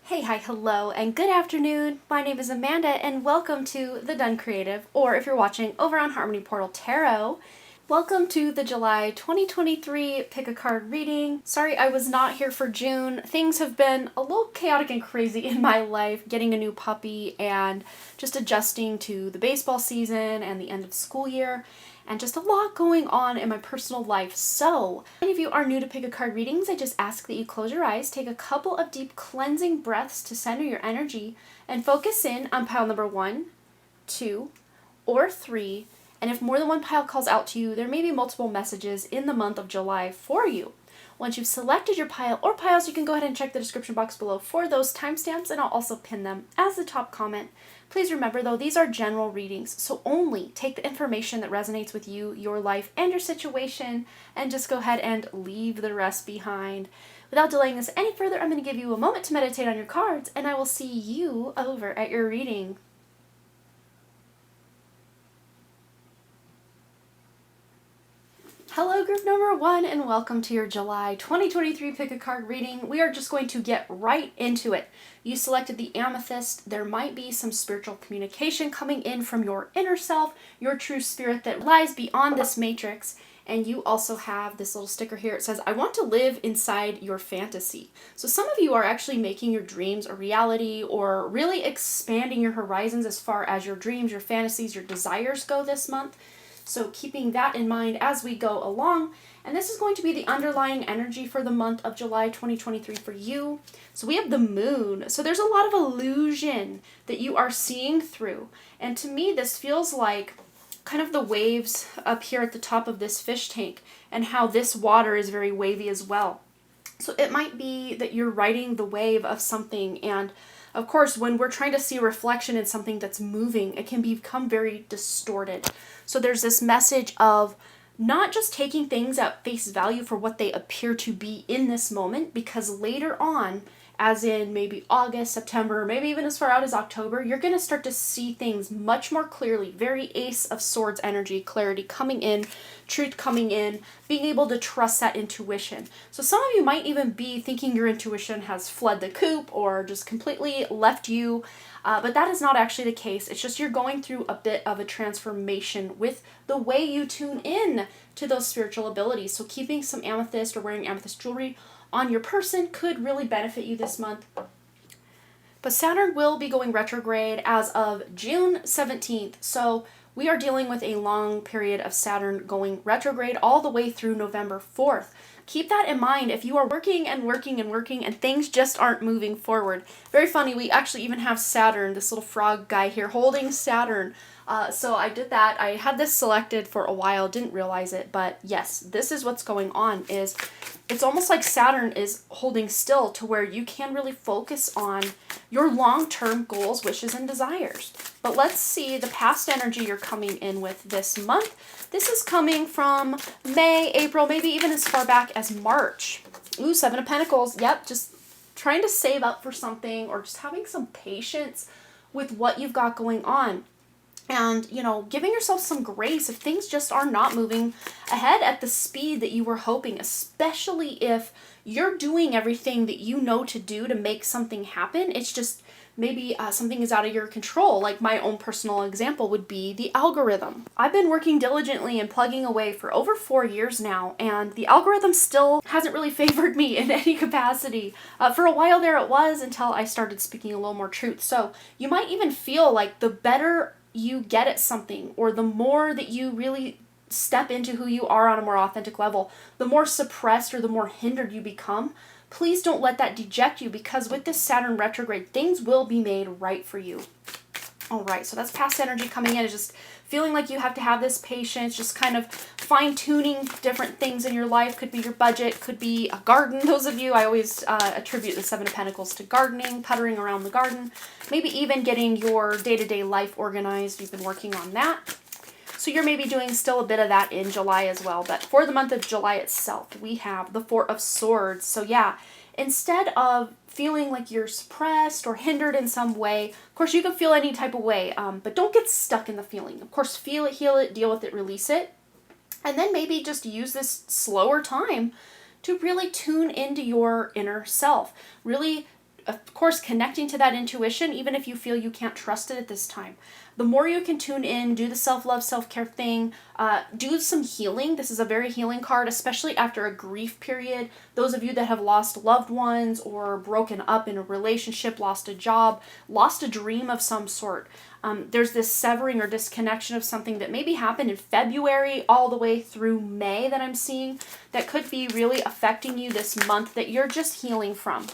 Hey, hi, hello, and good afternoon. My name is Amanda, and welcome to The Done Creative, or if you're watching over on Harmony Portal Tarot, welcome to the July 2023 Pick a Card reading. Sorry I was not here for June. Things have been a little chaotic and crazy in my life, getting a new puppy and just adjusting to the baseball season and the end of the school year, and just a lot going on in my personal life. So, if any of you are new to Pick a Card readings, I just ask that you close your eyes, take a couple of deep cleansing breaths to center your energy, and focus in on pile number 1, 2, or 3. And if more than one pile calls out to you, there may be multiple messages in the month of July for you. Once you've selected your pile or piles, you can go ahead and check the description box below for those timestamps, and I'll also pin them as the top comment. Please remember, though, these are general readings, so only take the information that resonates with you, your life, and your situation, and just go ahead and leave the rest behind. Without delaying this any further, I'm going to give you a moment to meditate on your cards, and I will see you over at your reading. Hello, group number 1, and welcome to your July 2023 Pick a Card reading. We are just going to get right into it. You selected the Amethyst. There might be some spiritual communication coming in from your inner self, your true spirit that lies beyond this matrix. And you also have this little sticker here. It says, I want to live inside your fantasy. So some of you are actually making your dreams a reality or really expanding your horizons as far as your dreams, your fantasies, your desires go this month. So keeping that in mind as we go along, and this is going to be the underlying energy for the month of July 2023 for you. So we have the moon. So there's a lot of illusion that you are seeing through. And to me, this feels like kind of the waves up here at the top of this fish tank and how this water is very wavy as well. So it might be that you're riding the wave of something, and of course, when we're trying to see a reflection in something that's moving, it can become very distorted. So there's this message of not just taking things at face value for what they appear to be in this moment, because later on, as in maybe August, September, maybe even as far out as October, you're going to start to see things much more clearly. Very Ace of Swords energy, clarity coming in, truth coming in, being able to trust that intuition. So some of you might even be thinking your intuition has fled the coop or just completely left you, but that is not actually the case. It's just you're going through a bit of a transformation with the way you tune in to those spiritual abilities. So keeping some amethyst or wearing amethyst jewelry on your person could really benefit you this month. But Saturn will be going retrograde as of June 17th. So we are dealing with a long period of Saturn going retrograde all the way through November 4th. Keep that in mind if you are working and working and working and things just aren't moving forward. Very funny, we actually even have Saturn, this little frog guy here, holding Saturn. So I did that. I had this selected for a while, didn't realize it, but yes, this is what's going on. It's almost like Saturn is holding still to where you can really focus on your long-term goals, wishes, and desires. But let's see the past energy you're coming in with this month. This is coming from May, April, maybe even as far back as March. Ooh, Seven of Pentacles. Yep, just trying to save up for something or just having some patience with what you've got going on. And, giving yourself some grace if things just are not moving ahead at the speed that you were hoping, especially if you're doing everything that you know to do to make something happen. It's just maybe something is out of your control. Like my own personal example would be the algorithm. I've been working diligently and plugging away for over 4 years now, and the algorithm still hasn't really favored me in any capacity. For a while there it was, until I started speaking a little more truth. So you might even feel like the better you get at something, or the more that you really step into who you are on a more authentic level, the more suppressed or the more hindered you become. Please don't let that deject you, because with this Saturn retrograde, things will be made right for you. All right, so that's past energy coming in. It's just feeling like you have to have this patience, just kind of fine-tuning different things in your life. Could be your budget, could be a garden. Those of you, I always attribute the Seven of Pentacles to gardening, puttering around the garden, maybe even getting your day-to-day life organized. You've been working on that. So you're maybe doing still a bit of that in July as well. But for the month of July itself, we have the Four of Swords. So yeah, instead of feeling like you're suppressed or hindered in some way, of course you can feel any type of way, but don't get stuck in the feeling. Of course, feel it, heal it, deal with it, release it. And then maybe just use this slower time to really tune into your inner self. Really of course, connecting to that intuition, even if you feel you can't trust it at this time. The more you can tune in, do the self-love, self-care thing, do some healing. This is a very healing card, especially after a grief period. Those of you that have lost loved ones or broken up in a relationship, lost a job, lost a dream of some sort. There's this severing or disconnection of something that maybe happened in February all the way through May that I'm seeing that could be really affecting you this month that you're just healing from.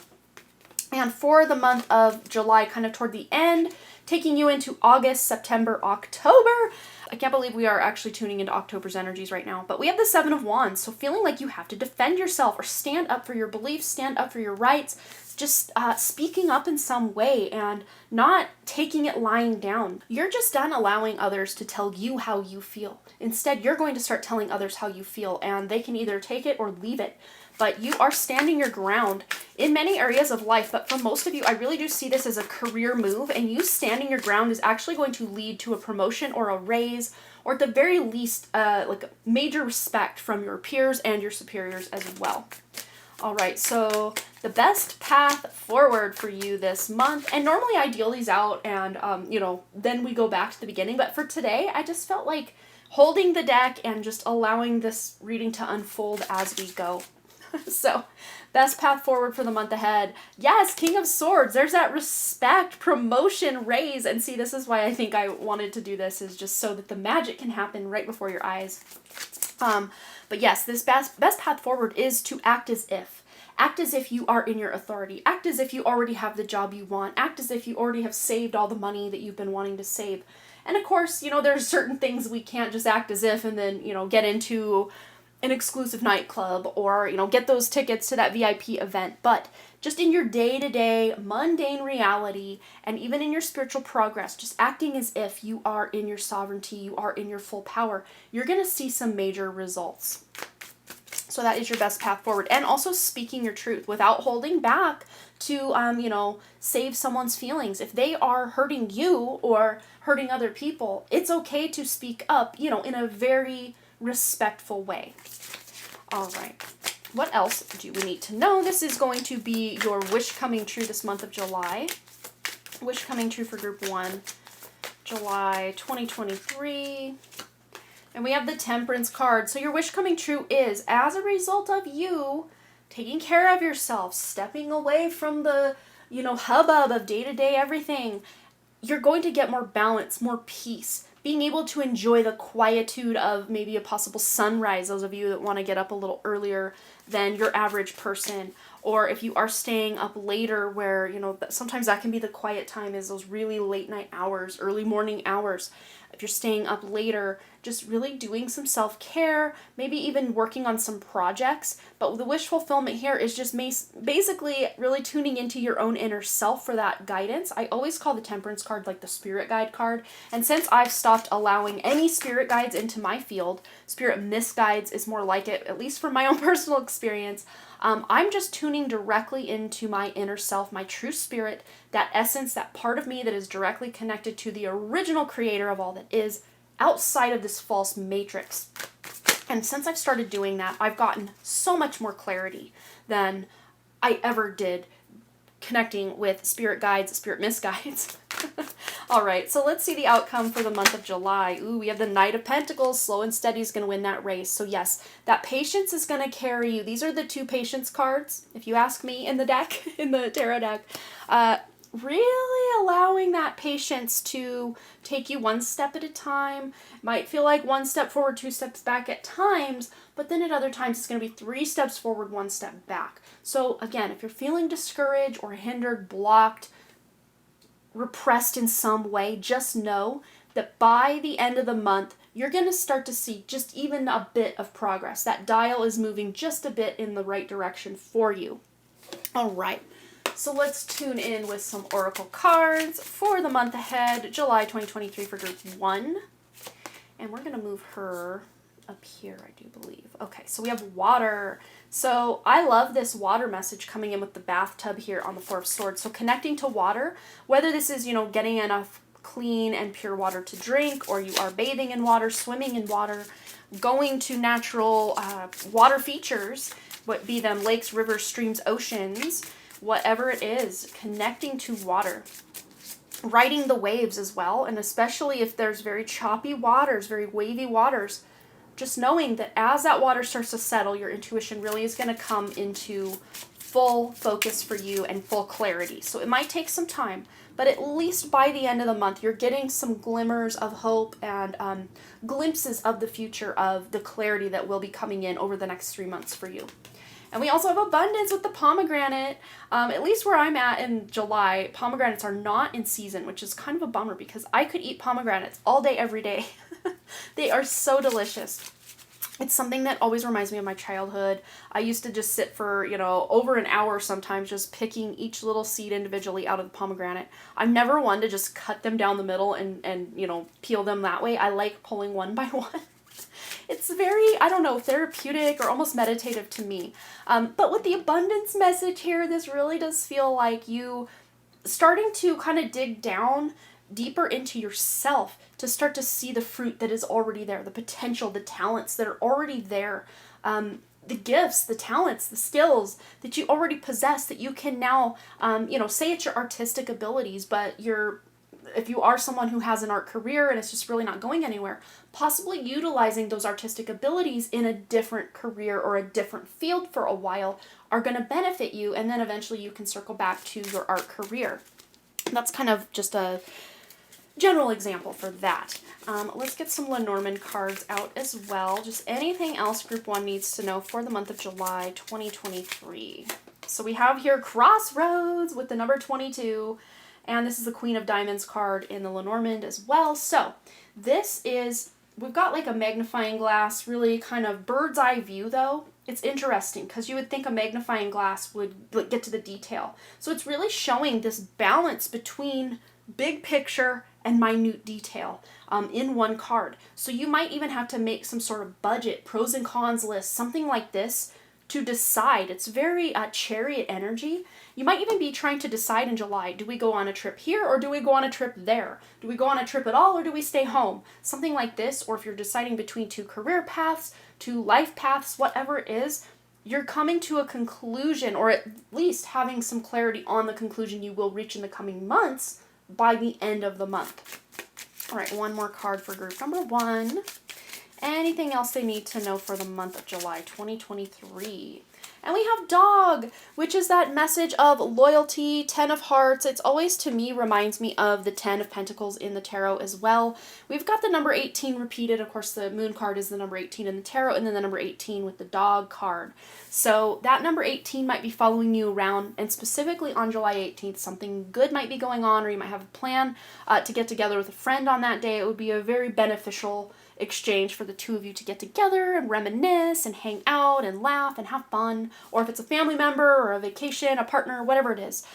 And for the month of July, kind of toward the end, taking you into August, September, October. I can't believe we are actually tuning into October's energies right now. But we have the Seven of Wands. So feeling like you have to defend yourself or stand up for your beliefs, stand up for your rights, just speaking up in some way and not taking it lying down. You're just done allowing others to tell you how you feel. Instead, you're going to start telling others how you feel, and they can either take it or leave it. But you are standing your ground in many areas of life. But for most of you, I really do see this as a career move, and you standing your ground is actually going to lead to a promotion or a raise, or at the very least, like major respect from your peers and your superiors as well. All right, so the best path forward for you this month, and normally I deal these out and, then we go back to the beginning. But for today, I just felt like holding the deck and just allowing this reading to unfold as we go. So, best path forward for the month ahead. Yes, King of Swords. There's that respect, promotion, raise. And see, this is why I think I wanted to do this, is just so that the magic can happen right before your eyes. But yes, this best path forward is to act as if. Act as if you are in your authority. Act as if you already have the job you want. Act as if you already have saved all the money that you've been wanting to save. And of course, there's certain things we can't just act as if and then, get into an exclusive nightclub or, get those tickets to that VIP event. But just in your day-to-day mundane reality and even in your spiritual progress, just acting as if you are in your sovereignty, you are in your full power, you're going to see some major results. So that is your best path forward. And also speaking your truth without holding back to, save someone's feelings. If they are hurting you or hurting other people, it's okay to speak up, in a very respectful way. All right. What else do we need to know? This is going to be your wish coming true this month of July. Wish coming true for group 1, July 2023. And we have the Temperance card. So your wish coming true is as a result of you taking care of yourself, stepping away from the, hubbub of day-to-day everything. You're going to get more balance, more peace, being able to enjoy the quietude of maybe a possible sunrise, those of you that want to get up a little earlier than your average person, or if you are staying up later where, sometimes that can be the quiet time, is those really late night hours, early morning hours. If you're staying up later, just really doing some self-care, maybe even working on some projects. But the wish fulfillment here is just basically really tuning into your own inner self for that guidance. I always call the Temperance card like the spirit guide card. And since I've stopped allowing any spirit guides into my field, spirit misguides is more like it, at least from my own personal experience. I'm just tuning directly into my inner self, my true spirit, that essence, that part of me that is directly connected to the original creator of all that is, outside of this false matrix. And since I've started doing that, I've gotten so much more clarity than I ever did connecting with spirit guides, spirit misguides. All right, so let's see the outcome for the month of July. Ooh, we have the Knight of Pentacles. Slow and steady is going to win that race. So yes, that patience is going to carry you. These are the 2 patience cards, if you ask me, in the deck, in the tarot deck. Really allowing that patience to take you one step at a time. Might feel like 1 step forward, 2 steps back at times, but then at other times it's going to be 3 steps forward, 1 step back. So again, if you're feeling discouraged or hindered, blocked, repressed in some way, just know that by the end of the month, you're going to start to see just even a bit of progress. That dial is moving just a bit in the right direction for you. All right. So let's tune in with some oracle cards for the month ahead, July 2023 for group 1. And we're going to move her up here, I do believe. Okay, so we have water. So I love this water message coming in with the bathtub here on the 4 of Swords. So connecting to water, whether this is, getting enough clean and pure water to drink, or you are bathing in water, swimming in water, going to natural water features, what be them lakes, rivers, streams, oceans, whatever it is, connecting to water. Riding the waves as well, and especially if there's very choppy waters, very wavy waters, just knowing that as that water starts to settle, your intuition really is going to come into full focus for you and full clarity. So it might take some time, but at least by the end of the month, you're getting some glimmers of hope and glimpses of the future, of the clarity that will be coming in over the next 3 months for you. And we also have abundance with the pomegranate. At least where I'm at in July, pomegranates are not in season, which is kind of a bummer because I could eat pomegranates all day, every day. They are so delicious. It's something that always reminds me of my childhood. I used to just sit for, over an hour sometimes just picking each little seed individually out of the pomegranate. I'm never one to just cut them down the middle and peel them that way. I like pulling one by one. It's very, therapeutic or almost meditative to me. But with the abundance message here, this really does feel like you starting to kind of dig down deeper into yourself to start to see the fruit that is already there, the potential, the talents that are already there, the gifts, the talents, the skills that you already possess that you can now, say it's your artistic abilities, but if you are someone who has an art career and it's just really not going anywhere, possibly utilizing those artistic abilities in a different career or a different field for a while are going to benefit you, and then eventually you can circle back to your art career. That's kind of just a general example for that. Let's get some Lenormand cards out as well. Just anything else Group 1 needs to know for the month of July 2023. So we have here Crossroads with the number 22. And this is the Queen of Diamonds card in the Lenormand as well. So we've got like a magnifying glass, really kind of bird's eye view though. It's interesting because you would think a magnifying glass would get to the detail. So it's really showing this balance between big picture and minute detail in one card. So you might even have to make some sort of budget, pros and cons list, something like this to decide. It's very chariot energy. You might even be trying to decide in July, do we go on a trip here or do we go on a trip there? Do we go on a trip at all or do we stay home? Something like this, or if you're deciding between two career paths, two life paths, whatever it is, you're coming to a conclusion, or at least having some clarity on the conclusion you will reach in the coming months by the end of the month. All right, one more card for group number 1. Anything else they need to know for the month of July 2023? And we have Dog, which is that message of loyalty, 10 of Hearts. It's always, to me, reminds me of the 10 of Pentacles in the tarot as well. We've got the number 18 repeated. Of course, the Moon card is the number 18 in the tarot, and then the number 18 with the Dog card. So that number 18 might be following you around, and specifically on July 18th, something good might be going on, or you might have a plan to get together with a friend on that day. It would be a very beneficial exchange for the two of you to get together and reminisce and hang out and laugh and have fun, or if it's a family member or a vacation, a partner, whatever it is,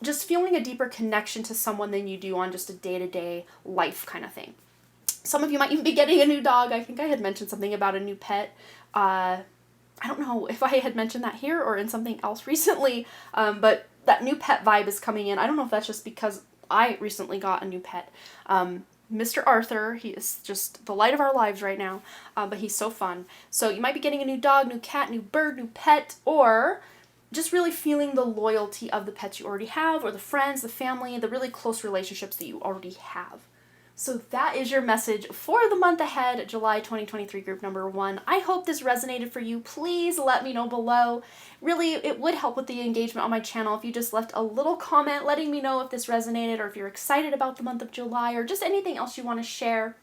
just feeling a deeper connection to someone than you do on just a day-to-day life kind of thing. Some of you might even be getting a new dog. I think I had mentioned something about a new pet. I don't know if I had mentioned that here or in something else recently, but that new pet vibe is coming in. I don't know if that's just because I recently got a new pet. Mr. Arthur, he is just the light of our lives right now, but he's so fun. So you might be getting a new dog, new cat, new bird, new pet, or just really feeling the loyalty of the pets you already have, or the friends, the family, the really close relationships that you already have. So that is your message for the month ahead, July 2023, group number 1. I hope this resonated for you. Please let me know below. Really, it would help with the engagement on my channel if you just left a little comment letting me know if this resonated, or if you're excited about the month of July, or just anything else you want to share.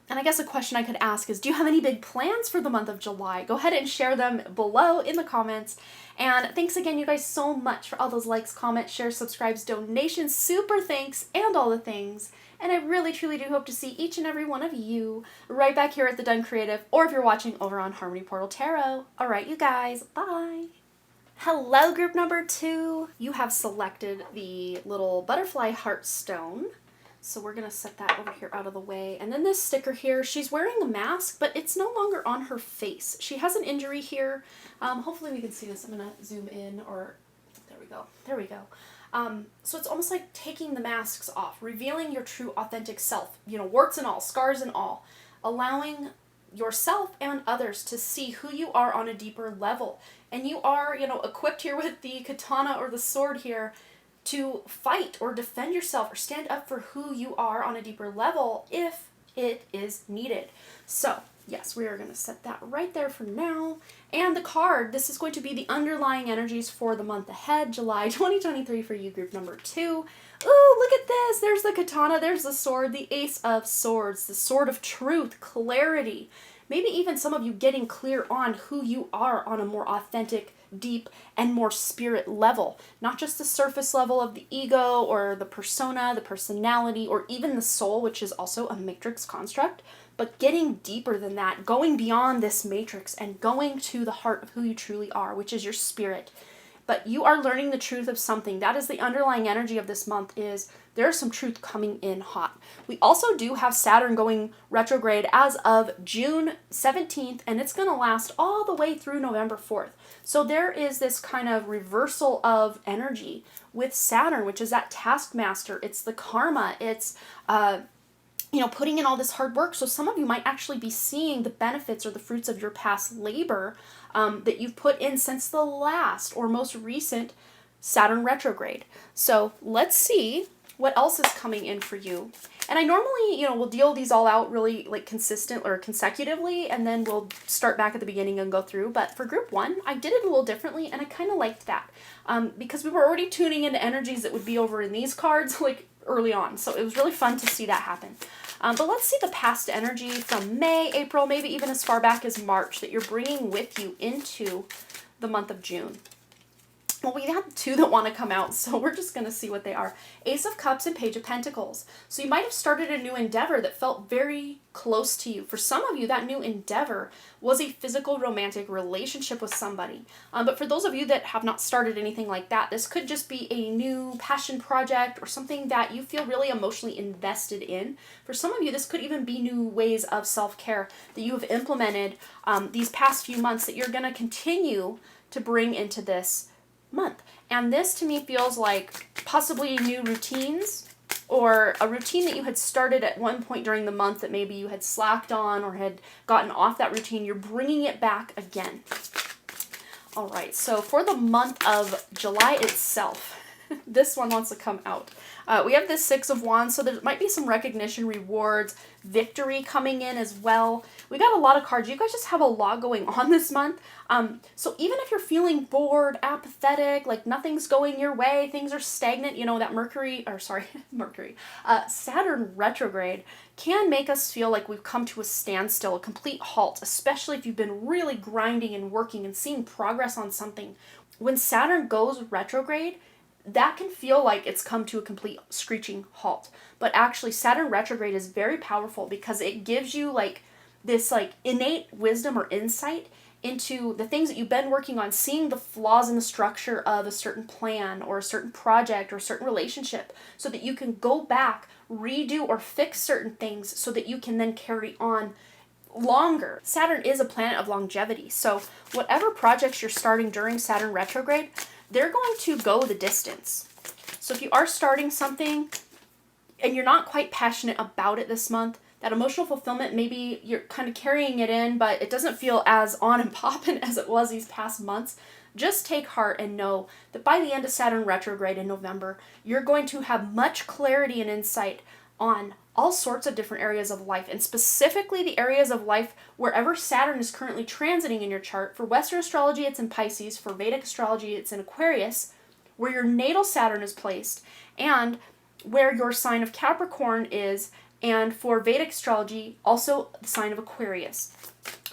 And I guess a question I could ask is, do you have any big plans for the month of July? Go ahead and share them below in the comments. And thanks again, you guys, so much for all those likes, comments, shares, subscribes, donations, super thanks, and all the things. And I really, truly do hope to see each and every one of you right back here at The Done Creative, or if you're watching over on Harmony Portal Tarot. All right, you guys, bye. Hello, group number 2. You have selected the little butterfly heart stone. So we're going to set that over here out of the way. And then this sticker here, she's wearing a mask, but it's no longer on her face. She has an injury here. Hopefully we can see this. I'm going to zoom in, or there we go. There we go. So it's almost like taking the masks off, revealing your true authentic self, warts and all, scars and all, allowing yourself and others to see who you are on a deeper level. And you are, equipped here with the katana or the sword here to fight or defend yourself or stand up for who you are on a deeper level if it is needed. So, yes, we are going to set that right there for now. And the card, this is going to be the underlying energies for the month ahead, July 2023 for you, group number 2. Ooh, look at this. There's the katana, there's the sword, the Ace of Swords, the sword of truth, clarity. Maybe even some of you getting clear on who you are on a more authentic, deep, and more spirit level. Not just the surface level of the ego or the persona, the personality, or even the soul, which is also a matrix construct, but getting deeper than that, going beyond this matrix and going to the heart of who you truly are, which is your spirit. But you are learning the truth of something. That is the underlying energy of this month, is there's some truth coming in hot. We also do have Saturn going retrograde as of June 17th, and it's going to last all the way through November 4th. So there is this kind of reversal of energy with Saturn, which is that taskmaster. It's the karma. It's putting in all this hard work. So some of you might actually be seeing the benefits or the fruits of your past labor that you've put in since the last or most recent Saturn retrograde. So let's see what else is coming in for you. And I normally, will deal these all out really like consistent or consecutively, and then we'll start back at the beginning and go through. But for group 1, I did it a little differently, and I kind of liked that because we were already tuning into energies that would be over in these cards like early on. So it was really fun to see that happen. But let's see the past energy from May, April, maybe even as far back as March that you're bringing with you into the month of June. Well, we have 2 that want to come out, so we're just going to see what they are. Ace of Cups and Page of Pentacles. So you might have started a new endeavor that felt very close to you. For some of you, that new endeavor was a physical romantic relationship with somebody. But for those of you that have not started anything like that, this could just be a new passion project or something that you feel really emotionally invested in. For some of you, this could even be new ways of self-care that you have implemented these past few months that you're going to continue to bring into this month. And this to me feels like possibly new routines, or a routine that you had started at one point during the month that maybe you had slacked on or had gotten off that routine. You're bringing it back again. All right, so for the month of July itself, this one wants to come out. We have this 6 of Wands, so there might be some recognition, rewards, victory coming in as well. We got a lot of cards. You guys just have a lot going on this month. So even if you're feeling bored, apathetic, like nothing's going your way, things are stagnant, that Saturn retrograde can make us feel like we've come to a standstill, a complete halt, especially if you've been really grinding and working and seeing progress on something. When Saturn goes retrograde, that can feel like it's come to a complete screeching halt. But actually, Saturn retrograde is very powerful because it gives you like this like innate wisdom or insight into the things that you've been working on, seeing the flaws in the structure of a certain plan or a certain project or a certain relationship, so that you can go back, redo or fix certain things so that you can then carry on longer. Saturn is a planet of longevity. So whatever projects you're starting during Saturn retrograde, they're going to go the distance. So if you are starting something and you're not quite passionate about it this month, that emotional fulfillment, maybe you're kind of carrying it in, but it doesn't feel as on and poppin' as it was these past months. Just take heart and know that by the end of Saturn retrograde in November, you're going to have much clarity and insight on all sorts of different areas of life, and specifically the areas of life wherever Saturn is currently transiting in your chart. For Western astrology, it's in Pisces. For Vedic astrology, it's in Aquarius, where your natal Saturn is placed, and where your sign of Capricorn is, and for Vedic astrology, also the sign of Aquarius.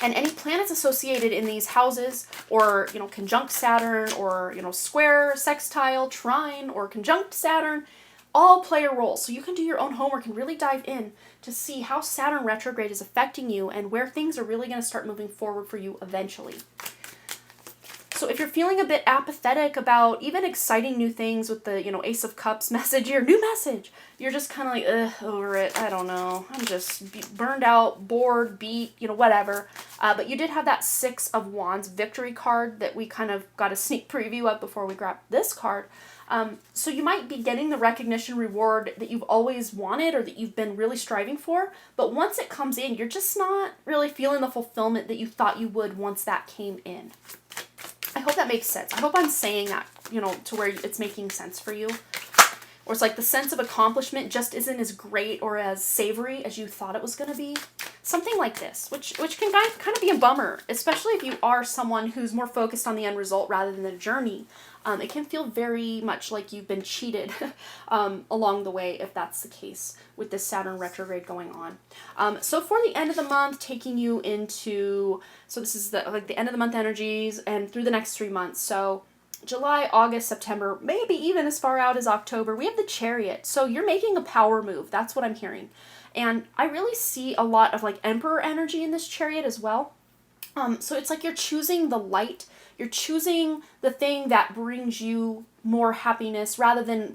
And any planets associated in these houses, or, conjunct Saturn, or, square, sextile, trine, or conjunct Saturn, all play a role. So you can do your own homework and really dive in to see how Saturn retrograde is affecting you and where things are really going to start moving forward for you eventually. So if you're feeling a bit apathetic about even exciting new things with the, Ace of Cups message, your new message, you're just kind of like, over it. I don't know. I'm just burned out, bored, beat, whatever. But you did have that 6 of Wands victory card that we kind of got a sneak preview of before we grabbed this card. So you might be getting the recognition reward that you've always wanted or that you've been really striving for, but once it comes in, you're just not really feeling the fulfillment that you thought you would once that came in. I hope that makes sense. I hope I'm saying that, to where it's making sense for you. Or it's like the sense of accomplishment just isn't as great or as savory as you thought it was going to be. Something like this, which can kind of be a bummer, especially if you are someone who's more focused on the end result rather than the journey. It can feel very much like you've been cheated along the way if that's the case with this Saturn retrograde going on. So for the end of the month, taking you into, so this is the end of the month energies and through the next 3 months. So July, August, September, maybe even as far out as October, we have the Chariot. So you're making a power move. That's what I'm hearing. And I really see a lot of like Emperor energy in this Chariot as well. So it's like you're choosing the light. You're choosing the thing that brings you more happiness rather than,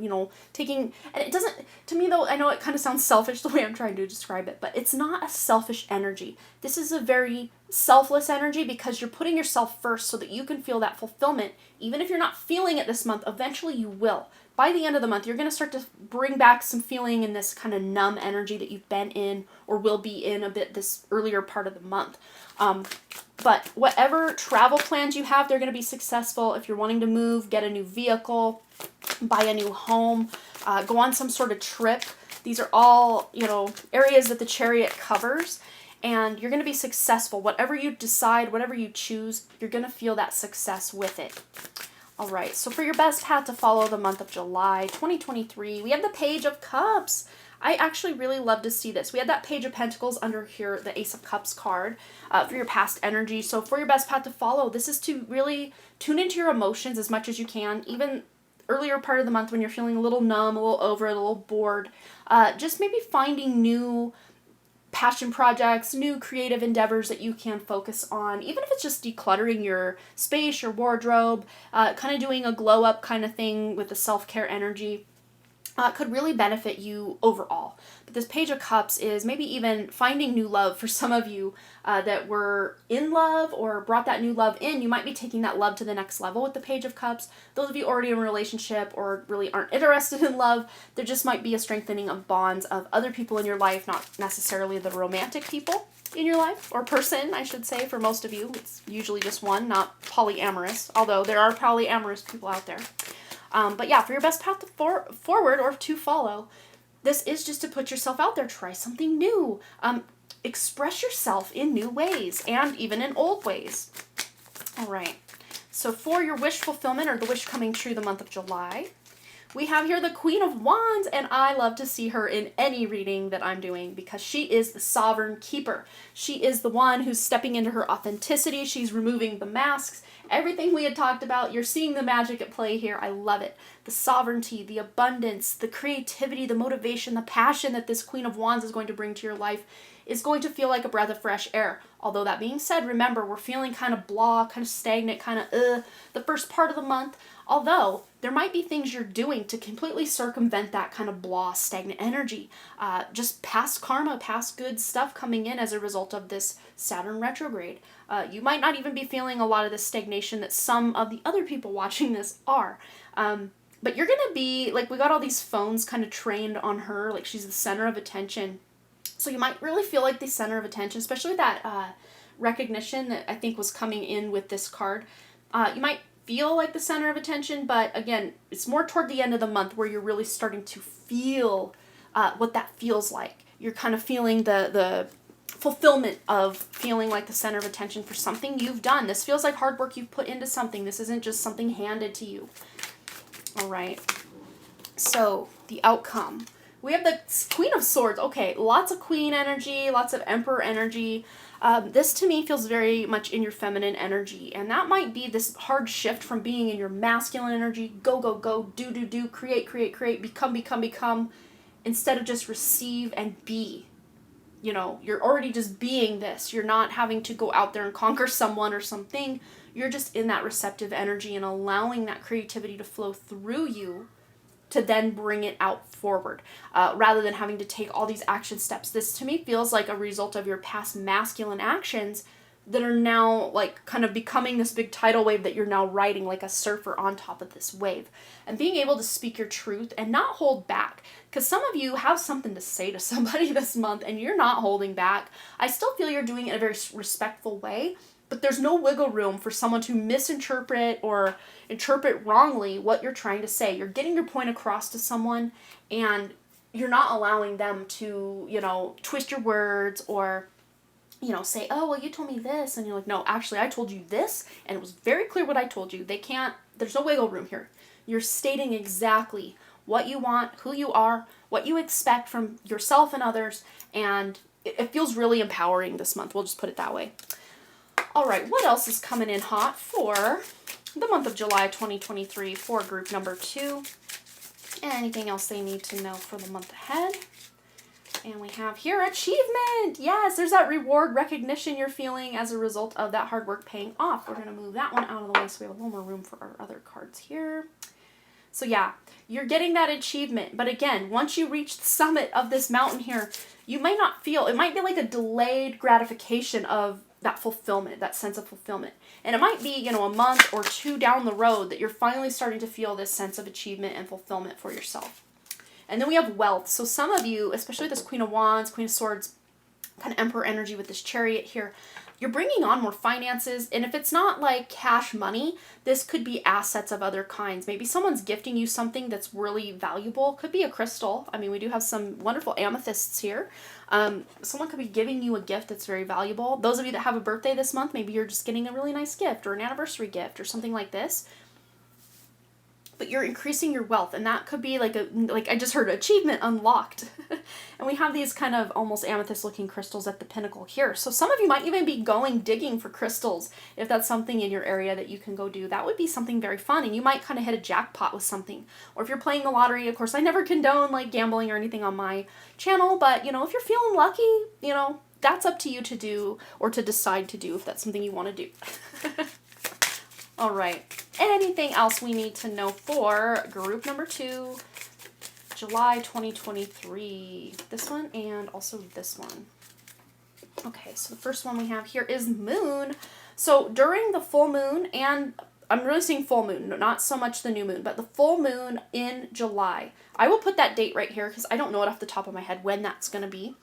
taking, and it doesn't, to me though, I know it kind of sounds selfish the way I'm trying to describe it, but it's not a selfish energy. This is a very selfless energy because you're putting yourself first so that you can feel that fulfillment. Even if you're not feeling it this month, eventually you will. By the end of the month, you're going to start to bring back some feeling in this kind of numb energy that you've been in or will be in a bit this earlier part of the month. But whatever travel plans you have, they're going to be successful. If you're wanting to move, get a new vehicle, buy a new home, go on some sort of trip. These are all, areas that the Chariot covers. And you're going to be successful. Whatever you decide, whatever you choose, you're going to feel that success with it. All right, so for your best path to follow the month of July 2023, we have the Page of Cups. I actually really love to see this. We had that Page of Pentacles under here, the Ace of Cups card, for your past energy. So for your best path to follow, this is to really tune into your emotions as much as you can, even earlier part of the month when you're feeling a little numb, a little over it, a little bored. Just maybe finding new passion projects, new creative endeavors that you can focus on, even if it's just decluttering your space, your wardrobe, kind of doing a glow up kind of thing with the self-care energy, could really benefit you overall. But this Page of Cups is maybe even finding new love for some of you that were in love or brought that new love in. You might be taking that love to the next level with the Page of Cups. Those of you already in a relationship or really aren't interested in love, there just might be a strengthening of bonds of other people in your life, not necessarily the romantic people in your life, or person, I should say, for most of you. It's usually just one, not polyamorous, although there are polyamorous people out there. But yeah, for your best path to forward or to follow, this is just to put yourself out there, try something new, express yourself in new ways and even in old ways. All right, so for your wish fulfillment or the wish coming true the month of July, we have here the Queen of Wands, and I love to see her in any reading that I'm doing because she is the sovereign keeper. She is the one who's stepping into her authenticity. She's removing the masks. Everything we had talked about, you're seeing the magic at play here. I love it. The sovereignty, the abundance, the creativity, the motivation, the passion that this Queen of Wands is going to bring to your life is going to feel like a breath of fresh air. Although that being said, remember, we're feeling kind of blah, kind of stagnant, kind of the first part of the month. Although there might be things you're doing to completely circumvent that kind of blah, stagnant energy. Just past karma, past good stuff coming in as a result of this Saturn retrograde. You might not even be feeling a lot of this stagnation that some of the other people watching this are. But you're going to be, like, we got all these phones kind of trained on her, like she's the center of attention. So you might really feel like the center of attention, especially with that recognition that I think was coming in with this card. You might feel like the center of attention, but again, it's more toward the end of the month where you're really starting to feel what that feels like. You're kind of feeling the fulfillment of feeling like the center of attention for something you've done. This feels like hard work you've put into something. This isn't just something handed to you. All right. So the outcome. We have the Queen of Swords. Okay, lots of Queen energy, lots of Emperor energy. This to me feels very much in your feminine energy, and that might be this hard shift from being in your masculine energy, go, go, go, do, do, do, create, create, create, become, become, become, instead of just receive and be. You know, you're already just being this. You're not having to go out there and conquer someone or something. You're just in that receptive energy and allowing that creativity to flow through you to then bring it out forward, rather than having to take all these action steps. This to me feels like a result of your past masculine actions that are now like kind of becoming this big tidal wave that you're now riding like a surfer on top of this wave. And being able to speak your truth and not hold back. Because some of you have something to say to somebody this month and you're not holding back. I still feel you're doing it in a very respectful way, but there's no wiggle room for someone to misinterpret or interpret wrongly what you're trying to say. You're getting your point across to someone and you're not allowing them to, twist your words or, say, oh, well, you told me this. And you're like, no, actually, I told you this. And it was very clear what I told you. There's no wiggle room here. You're stating exactly what you want, who you are, what you expect from yourself and others. And it feels really empowering this month. We'll just put it that way. All right, what else is coming in hot for the month of July 2023 for group number 2? Anything else they need to know for the month ahead? And we have here achievement. Yes, there's that reward recognition you're feeling as a result of that hard work paying off. We're going to move that one out of the way so we have a little more room for our other cards here. So yeah, you're getting that achievement. But again, once you reach the summit of this mountain here, you might not feel, it might be like a delayed gratification of that fulfillment, that sense of fulfillment. And it might be, a month or 2 down the road that you're finally starting to feel this sense of achievement and fulfillment for yourself. And then we have wealth. So some of you, especially this Queen of Wands, Queen of Swords, kind of Emperor energy with this Chariot here, you're bringing on more finances. And if it's not like cash money, this could be assets of other kinds. Maybe someone's gifting you something that's really valuable. Could be a crystal. I mean, we do have some wonderful amethysts here. Someone could be giving you a gift that's very valuable. Those of you that have a birthday this month, maybe you're just getting a really nice gift or an anniversary gift or something like this. But you're increasing your wealth, and that could be like I just heard, achievement unlocked. And we have these kind of almost amethyst looking crystals at the pinnacle here. So some of you might even be going digging for crystals if that's something in your area that you can go do. That would be something very fun, and you might kind of hit a jackpot with something. Or if you're playing the lottery, of course, I never condone like gambling or anything on my channel, but if you're feeling lucky, that's up to you to do or to decide to do if that's something you want to do. All right. Anything else we need to know for group number 2, July 2023? This one and also this one. Okay, so the first one we have here is moon. So during the full moon, and I'm really seeing full moon, not so much the new moon, but the full moon in July. I will put that date right here because I don't know it off the top of my head when that's going to be.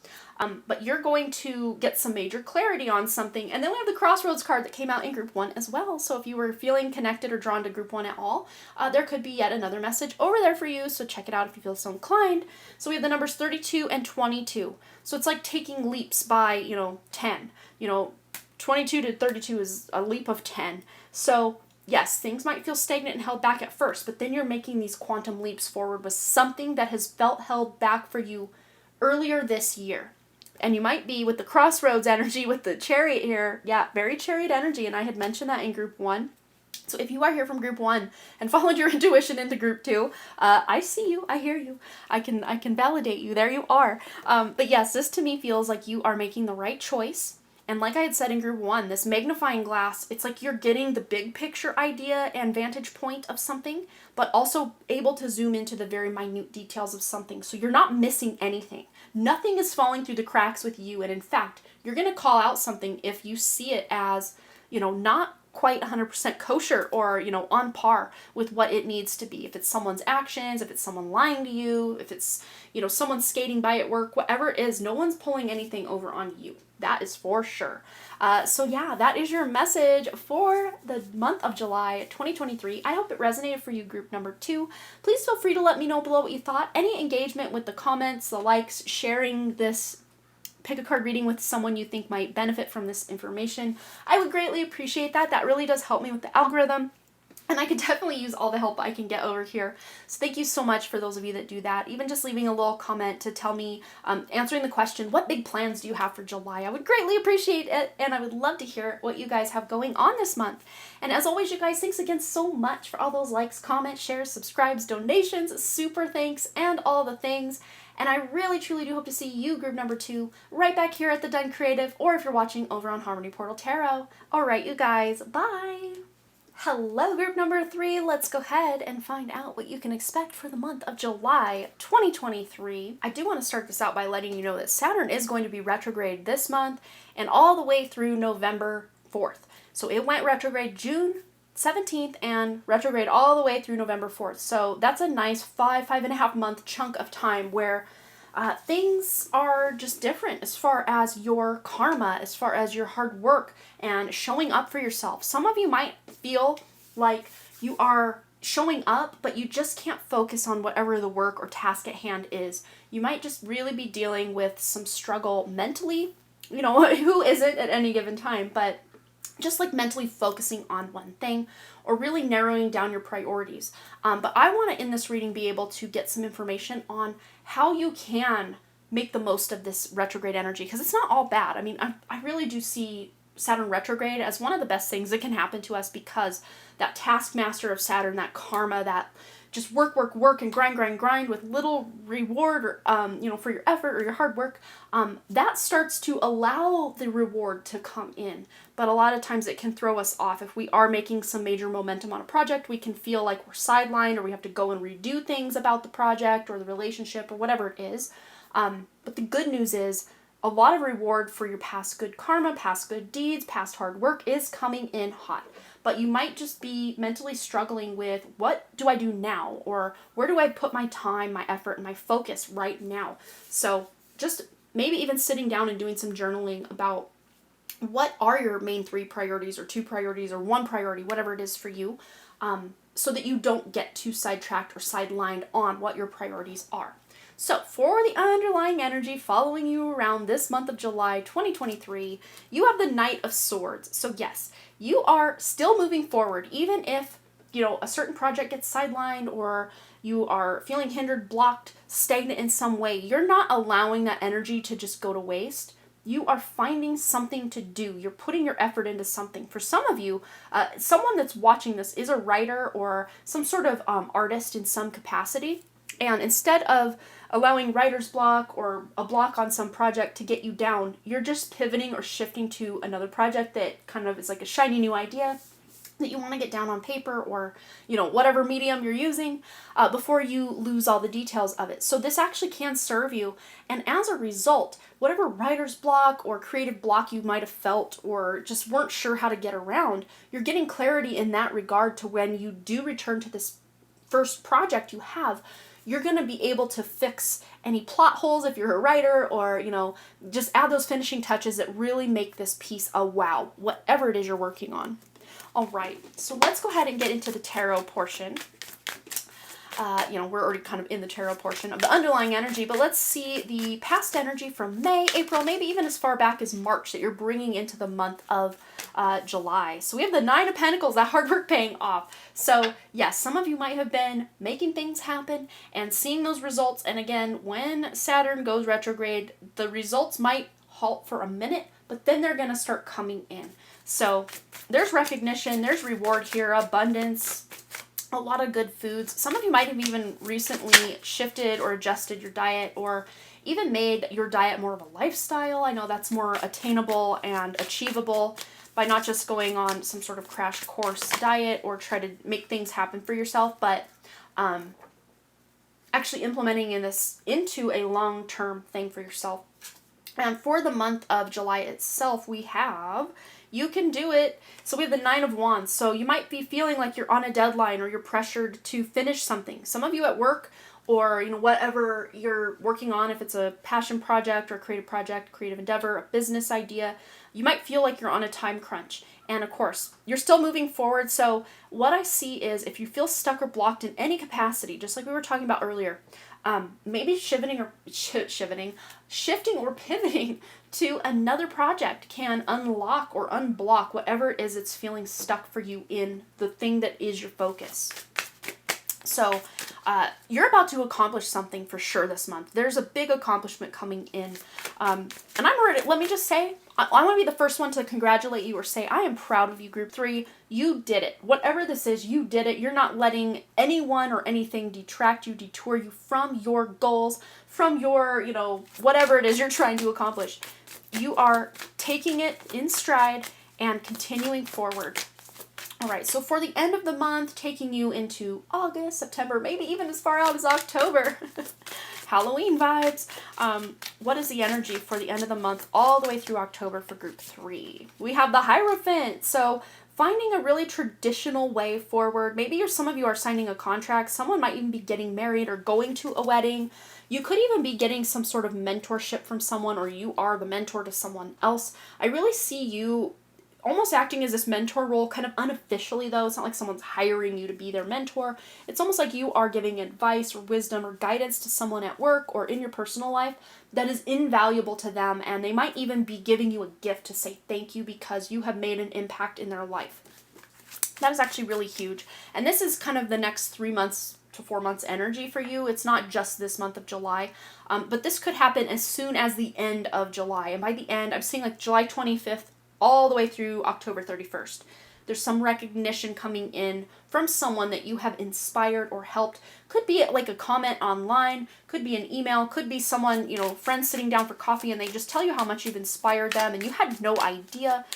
But you're going to get some major clarity on something. And then we have the Crossroads card that came out in group 1 as well. So if you were feeling connected or drawn to group 1 at all, there could be yet another message over there for you. So check it out if you feel so inclined. So we have the numbers 32 and 22. So it's like taking leaps by, 10. 22 to 32 is a leap of 10. So yes, things might feel stagnant and held back at first, but then you're making these quantum leaps forward with something that has felt held back for you earlier this year. And you might be with the Crossroads energy with the Chariot here. Yeah, very Chariot energy, and I had mentioned that in group 1. So if you are here from group 1 and followed your intuition into group 2, I see you, I hear you, I can validate you, there you are. But yes, this to me feels like you are making the right choice. And like I had said in group 1, this magnifying glass, it's like you're getting the big picture idea and vantage point of something, but also able to zoom into the very minute details of something. So you're not missing anything. Nothing is falling through the cracks with you. And in fact, you're going to call out something if you see it as, not quite 100% kosher or, on par with what it needs to be. If it's someone's actions, if it's someone lying to you, if it's, someone skating by at work, whatever it is, no one's pulling anything over on you. That is for sure. So yeah, that is your message for the month of July 2023. I hope it resonated for you, group number 2. Please feel free to let me know below what you thought. Any engagement with the comments, the likes, sharing this pick a card reading with someone you think might benefit from this information, I would greatly appreciate that. That really does help me with the algorithm. And I could definitely use all the help I can get over here. So thank you so much for those of you that do that. Even just leaving a little comment to tell me, answering the question, what big plans do you have for July? I would greatly appreciate it. And I would love to hear what you guys have going on this month. And as always, you guys, thanks again so much for all those likes, comments, shares, subscribes, donations, super thanks, and all the things. And I really, truly do hope to see you, group number 2, right back here at the Done Creative, or if you're watching over on Harmony Portal Tarot. All right, you guys, bye. Hello, group number 3. Let's go ahead and find out what you can expect for the month of July 2023. I do want to start this out by letting you know that Saturn is going to be retrograde this month and all the way through November 4th. So it went retrograde June 17th and retrograde all the way through November 4th. So that's a nice 5.5 month chunk of time where things are just different as far as your karma, as far as your hard work and showing up for yourself. Some of you might feel like you are showing up, but you just can't focus on whatever the work or task at hand is. You might just really be dealing with some struggle mentally. You know, who isn't at any given time, but just like mentally focusing on one thing or really narrowing down your priorities. But I want to, in this reading, be able to get some information on how you can make the most of this retrograde energy, because it's not all bad. I mean, I really do see Saturn retrograde as one of the best things that can happen to us, because that taskmaster of Saturn, that karma, that just work, and grind with little reward or, for your effort or your hard work, that starts to allow the reward to come in. But a lot of times it can throw us off. If we are making some major momentum on a project, we can feel like we're sidelined, or we have to go and redo things about the project or the relationship or whatever it is. But the good news is a lot of reward for your past good karma, past good deeds, past hard work is coming in hot. But you might just be mentally struggling with, what do I do now? Or where do I put my time, my effort, and my focus right now? So just maybe even sitting down and doing some journaling about what are your main 3 priorities or 2 priorities or 1 priority, whatever it is for you, so that you don't get too sidetracked or sidelined on what your priorities are. So for the underlying energy following you around this month of July 2023, you have the Knight of Swords. So yes, you are still moving forward, even if, a certain project gets sidelined or you are feeling hindered, blocked, stagnant in some way. You're not allowing that energy to just go to waste. You are finding something to do. You're putting your effort into something. For some of you, someone that's watching this is a writer or some sort of artist in some capacity. And instead of allowing writer's block or a block on some project to get you down, you're just pivoting or shifting to another project that kind of is like a shiny new idea that you want to get down on paper or, whatever medium you're using before you lose all the details of it. So this actually can serve you. And as a result, whatever writer's block or creative block you might have felt or just weren't sure how to get around, you're getting clarity in that regard to when you do return to this first project you have. You're going to be able to fix any plot holes if you're a writer, or, just add those finishing touches that really make this piece a wow, whatever it is you're working on. All right, so let's go ahead and get into the tarot portion. We're already kind of in the tarot portion of the underlying energy, but let's see the past energy from May, April, maybe even as far back as March that you're bringing into the month of July. So we have the 9 of Pentacles, that hard work paying off. So yes, some of you might have been making things happen and seeing those results. And again, when Saturn goes retrograde, the results might halt for a minute, but then they're going to start coming in. So there's recognition, there's reward here, abundance, a lot of good foods. Some of you might have even recently shifted or adjusted your diet, or even made your diet more of a lifestyle. I know that's more attainable and achievable by not just going on some sort of crash course diet or try to make things happen for yourself, but actually implementing this into a long-term thing for yourself. And for the month of July itself, we have, you can do it. So we have the 9 of Wands. So you might be feeling like you're on a deadline or you're pressured to finish something. Some of you at work, or whatever you're working on, if it's a passion project or creative endeavor, a business idea, you might feel like you're on a time crunch. And of course, you're still moving forward. So what I see is, if you feel stuck or blocked in any capacity, just like we were talking about earlier, maybe shifting or pivoting to another project can unlock or unblock whatever it is that's feeling stuck for you in the thing that is your focus. So you're about to accomplish something for sure this month. There's a big accomplishment coming in. And I'm ready. Let me just say, I want to be the first one to congratulate you or say, I am proud of you, Group 3. You did it. Whatever this is, you did it. You're not letting anyone or anything detract you, detour you from your goals, from your, whatever it is you're trying to accomplish. You are taking it in stride and continuing forward. All right, so for the end of the month, taking you into August, September, maybe even as far out as October, Halloween vibes, what is the energy for the end of the month all the way through October for group 3? We have the Hierophant. So finding a really traditional way forward. Maybe some of you are signing a contract. Someone might even be getting married or going to a wedding. You could even be getting some sort of mentorship from someone, or you are the mentor to someone else. I really see you almost acting as this mentor role, kind of unofficially though. It's not like someone's hiring you to be their mentor. It's almost like you are giving advice or wisdom or guidance to someone at work or in your personal life that is invaluable to them, and they might even be giving you a gift to say thank you because you have made an impact in their life. That is actually really huge. And this is kind of the next 3 months to 4 months energy for you. It's not just this month of July, but this could happen as soon as the end of July. And by the end, I'm seeing like July 25th all the way through October 31st. There's some recognition coming in from someone that you have inspired or helped. Could be like a comment online, could be an email, could be someone, friends sitting down for coffee and they just tell you how much you've inspired them and you had no idea.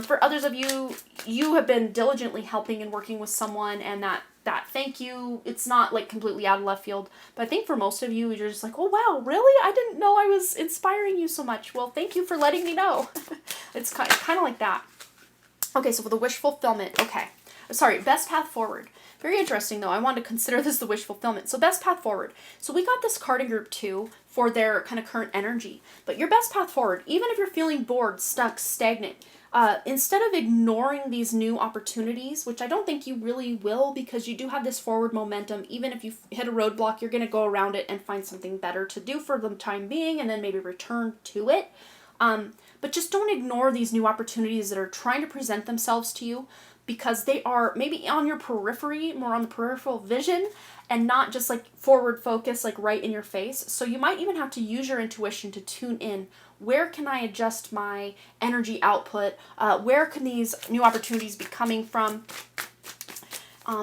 For others of you, you have been diligently helping and working with someone, and that thank you, it's not like completely out of left field. But I think for most of you, you're just like, oh wow, really? I didn't know I was inspiring you so much. Well, thank you for letting me know. It's kind of like that. Okay, so for the wish fulfillment, best path forward. Very interesting though. I wanted to consider this the wish fulfillment. So best path forward. So we got this card in group 2 for their kind of current energy. But your best path forward, even if you're feeling bored, stuck, stagnant, instead of ignoring these new opportunities, which I don't think you really will because you do have this forward momentum, even if you hit a roadblock, you're going to go around it and find something better to do for the time being and then maybe return to it. But just don't ignore these new opportunities that are trying to present themselves to you, because they are maybe on your periphery, more on the peripheral vision, and not just like forward focus, like right in your face. So you might even have to use your intuition to tune in. Where can I adjust my energy output? Where can these new opportunities be coming from?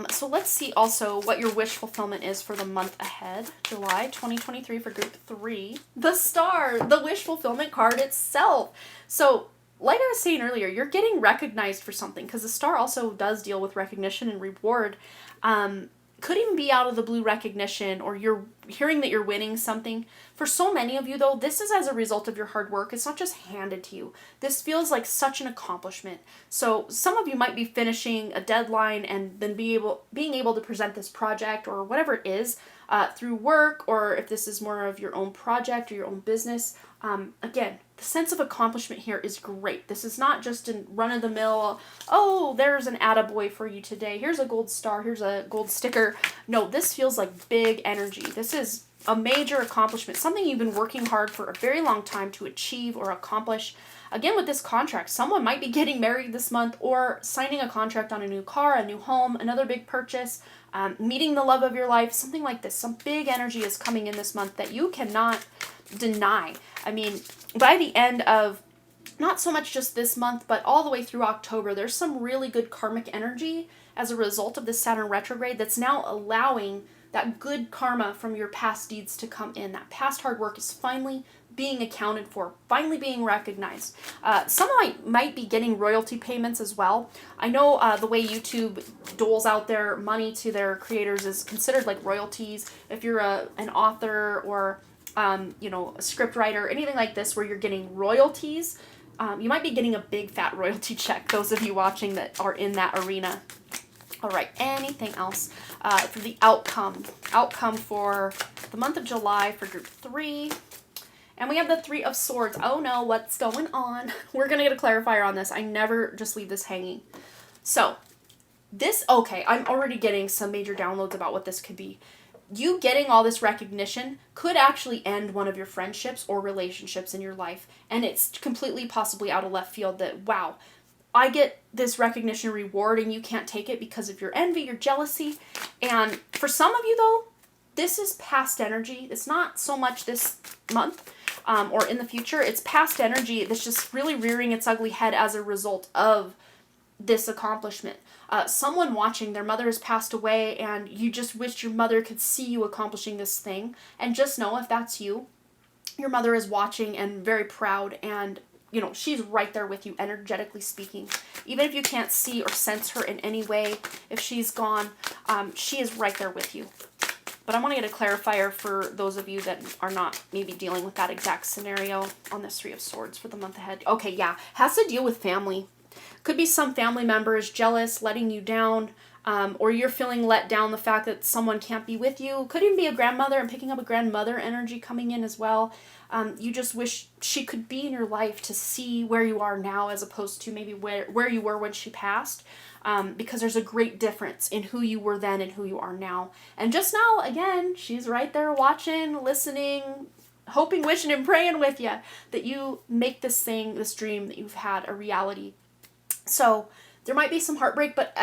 So let's see also what your wish fulfillment is for the month ahead, July 2023 for group 3. The Star, the wish fulfillment card itself. So like I was saying earlier, you're getting recognized for something, because the Star also does deal with recognition and reward. Could even be out of the blue recognition, or you're hearing that you're winning something. For so many of you though, this is as a result of your hard work. It's not just handed to you. This feels like such an accomplishment. So some of you might be finishing a deadline and then being able to present this project or whatever it is through work, or if this is more of your own project or your own business. Again, the sense of accomplishment here is great. This is not just a run-of-the-mill, oh, there's an attaboy for you today. Here's a gold star. Here's a gold sticker. No, this feels like big energy. This is a major accomplishment, something you've been working hard for a very long time to achieve or accomplish. Again, with this contract, someone might be getting married this month or signing a contract on a new car, a new home, another big purchase, meeting the love of your life, something like this. Some big energy is coming in this month that you cannot deny. I mean, by the end of not so much just this month, but all the way through October, there's some really good karmic energy as a result of this Saturn retrograde that's now allowing that good karma from your past deeds to come in. That past hard work is finally being accounted for, finally being recognized. Some might be getting royalty payments as well. I know the way YouTube doles out their money to their creators is considered like royalties. If you're an author or a script writer, anything like this where you're getting royalties, you might be getting a big fat royalty check, those of you watching that are in that arena. All right, anything else for the outcome? Outcome for the month of July for group 3. And we have the 3 of Swords. Oh no, what's going on? We're going to get a clarifier on this. I never just leave this hanging. So, I'm already getting some major downloads about what this could be. You getting all this recognition could actually end one of your friendships or relationships in your life. And it's completely possibly out of left field that, wow, I get this recognition reward and you can't take it because of your envy, your jealousy. And for some of you though, this is past energy. It's not so much this month or in the future. It's past energy that's just really rearing its ugly head as a result of this accomplishment. Someone watching, their mother has passed away and you just wished your mother could see you accomplishing this thing. And just know, if that's you, your mother is watching and very proud, and she's right there with you, energetically speaking. Even if you can't see or sense her in any way, if she's gone, she is right there with you. But I want to get a clarifier for those of you that are not maybe dealing with that exact scenario on this Three of Swords for the month ahead. Okay, yeah, has to deal with family. Could be some family member is jealous, letting you down, or you're feeling let down the fact that someone can't be with you. Could even be a grandmother. I'm picking up a grandmother energy coming in as well. You just wish she could be in your life to see where you are now as opposed to maybe where you were when she passed. Because there's a great difference in who you were then and who you are now. And just now, again, she's right there watching, listening, hoping, wishing, and praying with you that you make this dream that you've had a reality. So there might be some heartbreak, but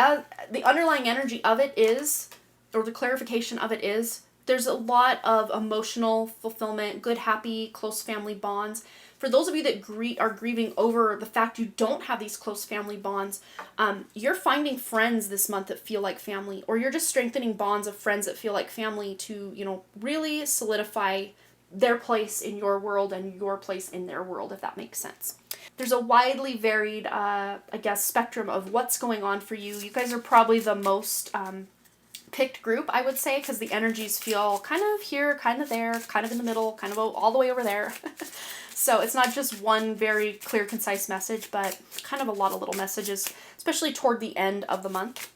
the underlying energy of it is, or the clarification of it is, there's a lot of emotional fulfillment, good, happy, close family bonds. For those of you that are grieving over the fact you don't have these close family bonds, you're finding friends this month that feel like family, or you're just strengthening bonds of friends that feel like family to, really solidify their place in your world and your place in their world, if that makes sense. There's a widely varied, spectrum of what's going on for you. You guys are probably the most picked group, I would say, because the energies feel kind of here, kind of there, kind of in the middle, kind of all the way over there. So it's not just one very clear, concise message, but kind of a lot of little messages, especially toward the end of the month.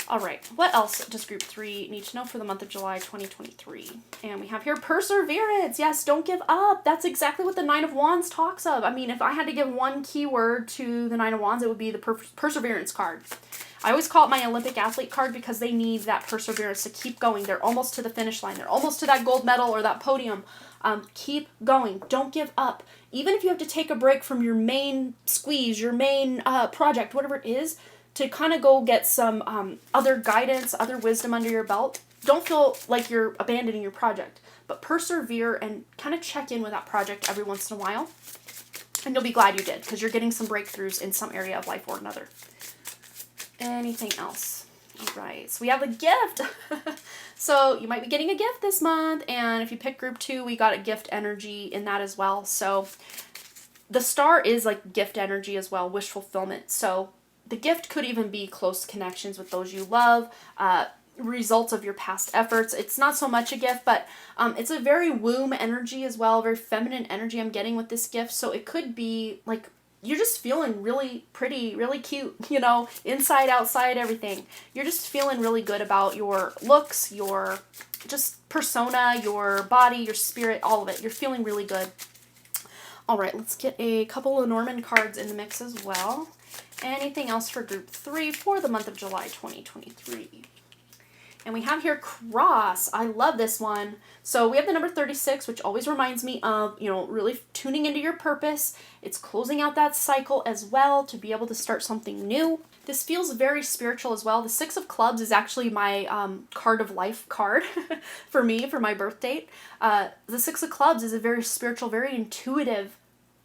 All right, what else does group 3 need to know for the month of July 2023? And we have here perseverance. Yes, don't give up. That's exactly what the Nine of Wands talks of. I mean, if I had to give one keyword to the Nine of Wands, it would be the perseverance card. I always call it my Olympic athlete card because they need that perseverance to keep going. They're almost to the finish line. They're almost to that gold medal or that podium. Keep going. Don't give up. Even if you have to take a break from your main squeeze, your main project, whatever it is, to kind of go get some other guidance, other wisdom under your belt. Don't feel like you're abandoning your project, but persevere and kind of check in with that project every once in a while. And you'll be glad you did because you're getting some breakthroughs in some area of life or another. Anything else? All right, so we have a gift. So you might be getting a gift this month, and if you pick group 2, we got a gift energy in that as well. So the star is like gift energy as well, wish fulfillment. So the gift could even be close connections with those you love, results of your past efforts. It's not so much a gift, but it's a very womb energy as well, very feminine energy I'm getting with this gift. So it could be like you're just feeling really pretty, really cute, inside, outside, everything. You're just feeling really good about your looks, your just persona, your body, your spirit, all of it. You're feeling really good. All right, let's get a couple of Norman cards in the mix as well. Anything else for group 3 for the month of July 2023? And we have here cross. I love this one. So we have the number 36, which always reminds me of, really tuning into your purpose. It's closing out that cycle as well to be able to start something new. This feels very spiritual as well. The 6 of Clubs is actually my card of life card for me, for my birth date. The 6 of Clubs is a very spiritual, very intuitive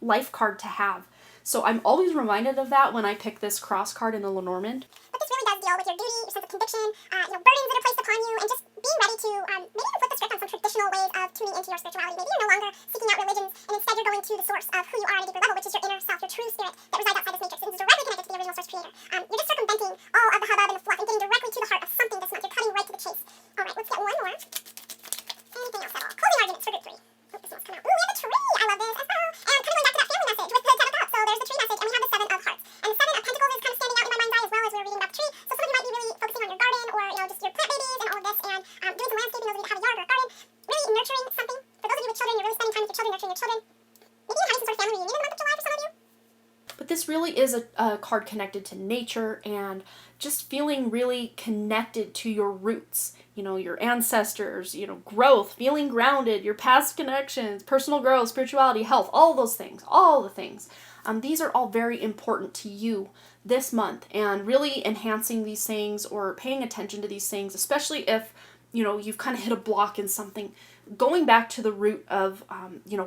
life card to have. So I'm always reminded of that when I pick this cross card in the Lenormand. But this really does deal with your duty, your sense of conviction, burdens that are placed upon you, and just being ready to maybe even flip the script on some traditional ways of tuning into your spirituality. Maybe you're no longer seeking out religions, and instead you're going to the source of who you are at a deeper level, which is your inner self, your true spirit that resides outside this matrix and is directly connected to the original source creator. You're just circumventing all of the hubbub and the fluff and getting directly to the heart of something this month. You're cutting right to the chase. All right, let's get one more. Anything else at all? Closing arguments for group 3. Oh, this one's come out. Ooh, we have a tree. I love this as well. And kind of going back to that family message with the 10 of Cups. So there's the tree message, and we have the 7 of Hearts. And the 7 of Pentacles is kind of standing out in my mind's eye as well as we were reading about the tree. So some of you might be really focusing on your garden or, just your plant babies and all of this and doing some landscaping, those of you that have a yard or a garden. Really nurturing something. For those of you with children, you're really spending time with your children, nurturing your children. Maybe you're having some sort of family reunion in the month of July for some of you. But this really is a card connected to nature and just feeling really connected to your roots, your ancestors, growth, feeling grounded, your past connections, personal growth, spirituality, health, all the things. These are all very important to you this month, and really enhancing these things or paying attention to these things, especially if, you've kind of hit a block in something, going back to the root of,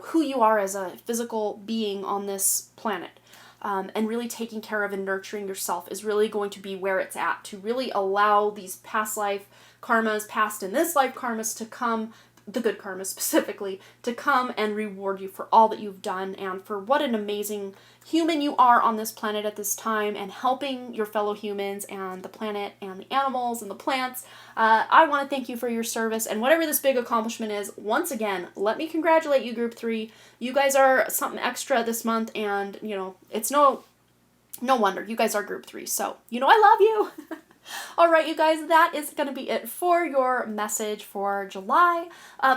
who you are as a physical being on this planet. And really taking care of and nurturing yourself is really going to be where it's at, to really allow these past life karmas, past and this life karmas to come the good karma specifically, to come and reward you for all that you've done and for what an amazing human you are on this planet at this time and helping your fellow humans and the planet and the animals and the plants. I want to thank you for your service, and whatever this big accomplishment is, once again, let me congratulate you, Group 3. You guys are something extra this month, and, it's no wonder. You guys are Group 3, so, I love you. All right, you guys, that is going to be it for your message for July.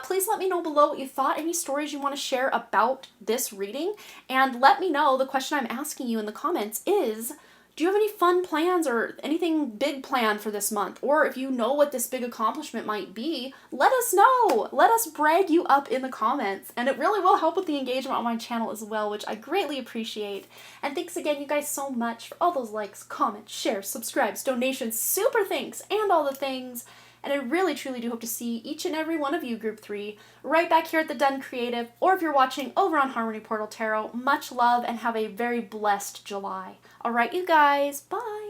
Please let me know below what you thought, any stories you want to share about this reading, and let me know, the question I'm asking you in the comments is, do you have any fun plans or anything big planned for this month? Or if you know what this big accomplishment might be, let us know. Let us brag you up in the comments. And it really will help with the engagement on my channel as well, which I greatly appreciate. And thanks again, you guys, so much for all those likes, comments, shares, subscribes, donations, super thanks, and all the things. And I really, truly do hope to see each and every one of you, Group 3, right back here at the Done Creative, or if you're watching over on Harmony Portal Tarot, much love and have a very blessed July. All right, you guys, bye!